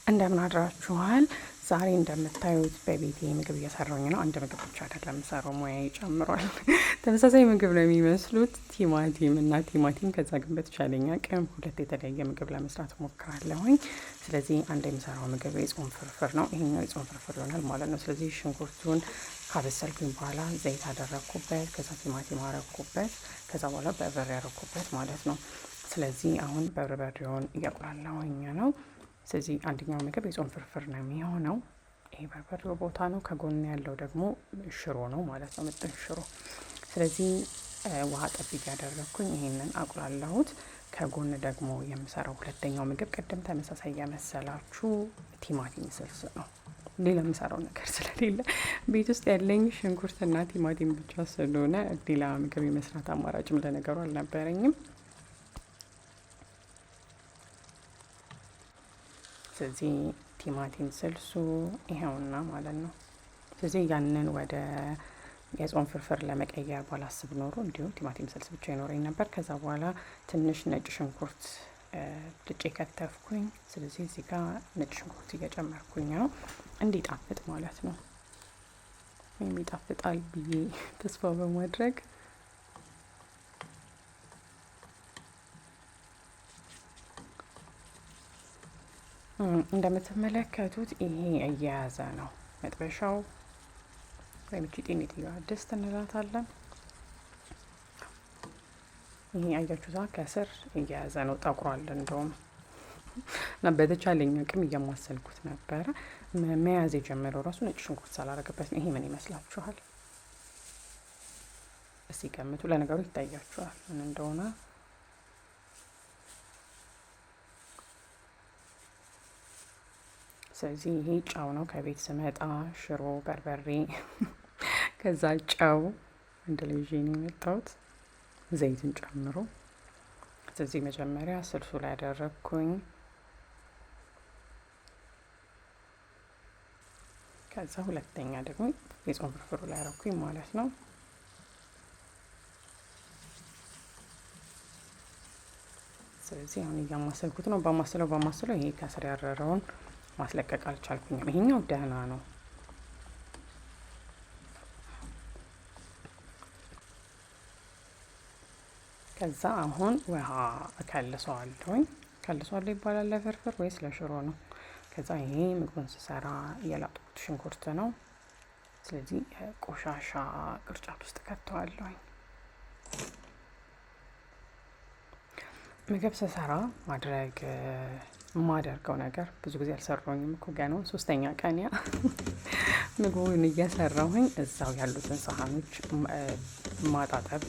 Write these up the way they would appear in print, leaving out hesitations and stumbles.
እንደምን አድራችኋል። ዛሬ እንደምታዩት በቤቴ ምግብ እየሰራሁኝ ነው። አንድ ምግብ ብቻ አይደለም የምሰራው፣ ሙያዬ ጨምሯል። ተመሳሳይ ምግብ ነው የሚመስሉት፣ ቲማቲም እና ቲማቲም። ከዛ ግን በተቻለኝ አቅም ሁለት የተለያየ ምግብ ለመስራት ሞክራለሁኝ። ስለዚህ አንድ የምሰራው ምግብ የጾም ፍርፍር ነው። ይሄኛው የጾም ፍርፍር ይሆናል ማለት ነው። ስለዚህ ሽንኩርቱን ካበሰልኩኝ በኋላ ዘይት አደረግኩበት፣ ከዛ ቲማቲም አረግኩበት፣ ከዛ በኋላ በርበሬ ያረግኩበት ማለት ነው። ስለዚህ አሁን በርበሬውን እያቁላላሁኝ ነው። ስለዚህ አንደኛው ምግብ የጾም ፍርፍር ነው የሚሆነው። ይሄ በርበሬው ቦታ ነው። ከጎን ያለው ደግሞ ሽሮ ነው ማለት ነው፣ ምጥን ሽሮ። ስለዚህ ውሃ ጠብ እያደረግኩኝ ይሄንን አቁላላሁት። ከጎን ደግሞ የምሰራው ሁለተኛው ምግብ ቅድም ተመሳሳይ ያመሰላችሁ ቲማቲም ስልስ ነው። ሌላ የምሰራው ነገር ስለሌለ ቤት ውስጥ ያለኝ ሽንኩርትና ቲማቲም ብቻ ስለሆነ ሌላ ምግብ የመስራት አማራጭም ለነገሩ አልነበረኝም። ስለዚህ ቲማቲም ስልሱ ይሄውና ማለት ነው። ስለዚህ ያንን ወደ የጾም ፍርፍር ለመቀየር ባላስብ ኖሮ እንዲሁ ቲማቲም ስልስ ብቻ ይኖረኝ ነበር። ከዛ በኋላ ትንሽ ነጭ ሽንኩርት ድጬ ከተፍኩኝ። ስለዚህ እዚህ ጋር ነጭ ሽንኩርት እየጨመርኩኝ ነው እንዲጣፍጥ ማለት ነው። ወይም ይጣፍጣል ብዬ ተስፋ በማድረግ እንደምትመለከቱት ይሄ እየያዘ ነው መጥበሻው፣ ወይም ጤንጥያ ድስት እንላታለን። ይሄ አያችሁታ ከስር እየያዘ ነው፣ ጠቁሯል እንደውም። እና በተቻለኝ አቅም እያማሰልኩት ነበረ። መያዝ የጀመረው ራሱ ነጭ ሽንኩርት ሳላረግበት ነው። ይሄ ምን ይመስላችኋል? እስቲ ገምቱ። ለነገሩ ይታያችኋል ምን እንደሆነ። ስለዚህ ይሄ ጨው ነው። ከቤት ስመጣ ሽሮ፣ በርበሬ፣ ከዛ ጨው አንድ ላይ ይዤ ነው የመጣሁት፣ ዘይትን ጨምሮ። ስለዚህ መጀመሪያ ስልሱ ላይ ያደረግኩኝ፣ ከዛ ሁለተኛ ደግሞ የጾም ፍርፍሩ ላይ ያደረግኩኝ ማለት ነው። ስለዚህ አሁን እያማሰልኩት ነው። በማስለው ይሄ ከስር ያረረውን ማስለቀቅ አልቻልኩኝም። ይሄኛው ደህና ነው። ከዛ አሁን ውሃ እከልሰዋለሁኝ። ከልሰዋለሁ ይባላል ለፍርፍር ወይስ ለሽሮ ነው? ከዛ ይሄ ምግቡን ስሰራ የላጥኩት ሽንኩርት ነው። ስለዚህ ቆሻሻ ቅርጫት ውስጥ ከተዋለሁኝ። ምግብ ስሰራ የማደርገው ነገር ብዙ ጊዜ አልሰራሁኝም እኮ ገና ሶስተኛ ቀን ያ ምግቡን እየሰራሁኝ እዛው ያሉትን ሳህኖች ማጣጠብ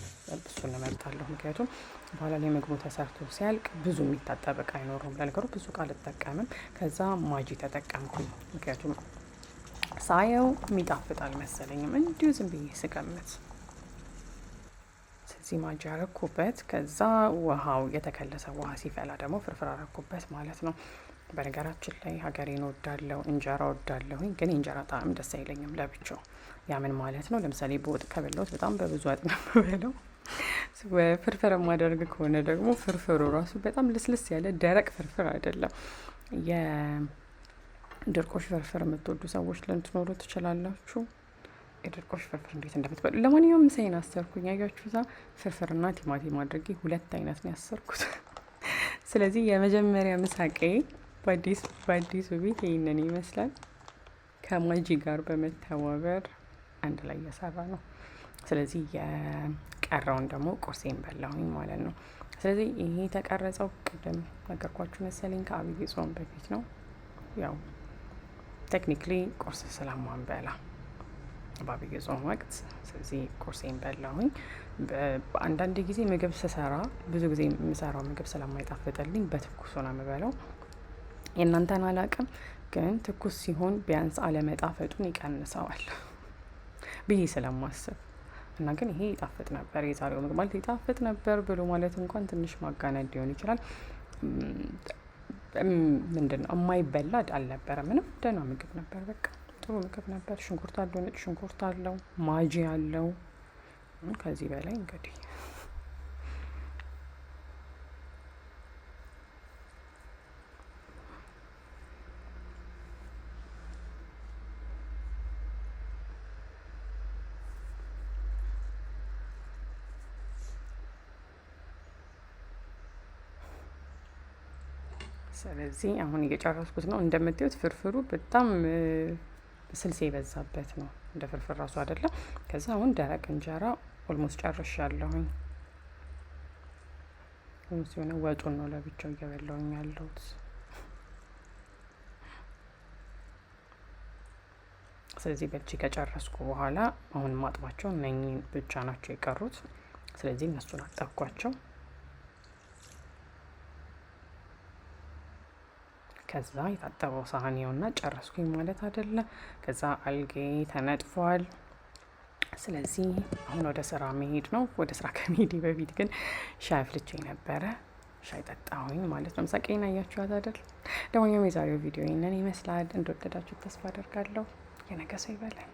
እሱን እመርጣለሁ። ምክንያቱም በኋላ ላይ ምግቡ ተሰርቶ ሲያልቅ ብዙ የሚታጠብ እቃ አይኖረውም። ለነገሩ ብዙ እቃ አልጠቀምም። ከዛ ማጂ ተጠቀምኩኝ። ምክንያቱም ሳየው የሚጣፍጥ አልመሰለኝም እንዲሁ ዝም ብዬ ስገምት። ስለዚህ ማጂ አረኩበት። ከዛ ውሃው የተከለሰ ውሃ ሲፈላ ደግሞ ፍርፍር አረኩበት ማለት ነው። በነገራችን ላይ ሀገሬን ወዳለሁ፣ እንጀራ ወዳለሁኝ፣ ግን የእንጀራ ጣዕም ደስ አይለኝም ለብቻው። ያምን ማለት ነው። ለምሳሌ በወጥ ከበላሁት በጣም በብዙ ወጥ ነው የምበላው። ፍርፍር የማደርግ ከሆነ ደግሞ ፍርፍሩ ራሱ በጣም ልስልስ ያለ ደረቅ ፍርፍር አይደለም። የድርቆሽ ፍርፍር የምትወዱ ሰዎች ልትኖሩ ትችላላችሁ። የድርቆሽ ፍርፍር እንዴት እንደምትበሉ። ለማንኛውም ምሳዬን አሰርኩኝ። አያችሁ እዛ ፍርፍርና ቲማቲም አድርጌ ሁለት አይነት ነው ያሰርኩት። ስለዚህ የመጀመሪያ ምሳቄ በአዲሱ ቤት ይህንን ይመስላል። ከማጂ ጋር በመተባበር አንድ ላይ እየሰራ ነው። ስለዚህ የቀረውን ደግሞ ቁርሴን በላሁኝ ማለት ነው። ስለዚህ ይሄ የተቀረጸው ቅድም ነገርኳችሁ መሰለኝ ከአብይ ጾም በፊት ነው። ያው ቴክኒክሊ ቁርስ ስለማንበላ በአብይ ጾም ወቅት። ስለዚህ ቁርሴን በላሁኝ። አንዳንድ ጊዜ ምግብ ስሰራ ብዙ ጊዜ የምሰራው ምግብ ስለማይጣፍጥልኝ በትኩሱ ነው የምበላው። የእናንተን አላቅም፣ ግን ትኩስ ሲሆን ቢያንስ አለመጣፈጡን ይቀንሰዋል ብዬ ስለማስብ እና ግን ይሄ ይጣፍጥ ነበር። የዛሬው ምግብ ማለት ይጣፍጥ ነበር ብሎ ማለት እንኳን ትንሽ ማጋነን ሊሆን ይችላል። ምንድነው የማይበላ አልነበረ። ምንም ደህና ምግብ ነበር። በቃ ጥሩ ምግብ ነበር። ሽንኩርት አለው፣ ነጭ ሽንኩርት አለው፣ ማጂ አለው። ከዚህ በላይ እንግዲህ ስለዚህ አሁን እየጨረስኩት ነው። እንደምታዩት ፍርፍሩ በጣም ስልስ የበዛበት ነው፣ እንደ ፍርፍር ራሱ አይደለም። ከዛ አሁን ደረቅ እንጀራ ኦልሞስት ጨርሻለሁኝ። ሲሆነ ወጡን ነው ለብቻው እየበላሁኝ ያለሁት። ስለዚህ በልቼ ከጨረስኩ በኋላ አሁን ማጥባቸው እነኚህ ብቻ ናቸው የቀሩት። ስለዚህ እነሱን አጠብኳቸው። ከዛ የታጠበው ሳህኔውና ጨረስኩኝ ማለት አይደለም። ከዛ አልጌ ተነጥፏል። ስለዚህ አሁን ወደ ስራ መሄድ ነው። ወደ ስራ ከመሄድ በፊት ግን ሻይ አፍልቼ ነበረ። ሻይ ጠጣሁኝ ማለት ነው። ምሳቄን አያችኋት አይደል? ለማንኛውም የዛሬው ቪዲዮ ይህንን ይመስላል። እንደወደዳችሁ ተስፋ አደርጋለሁ። የነገ ሰው ይበላል።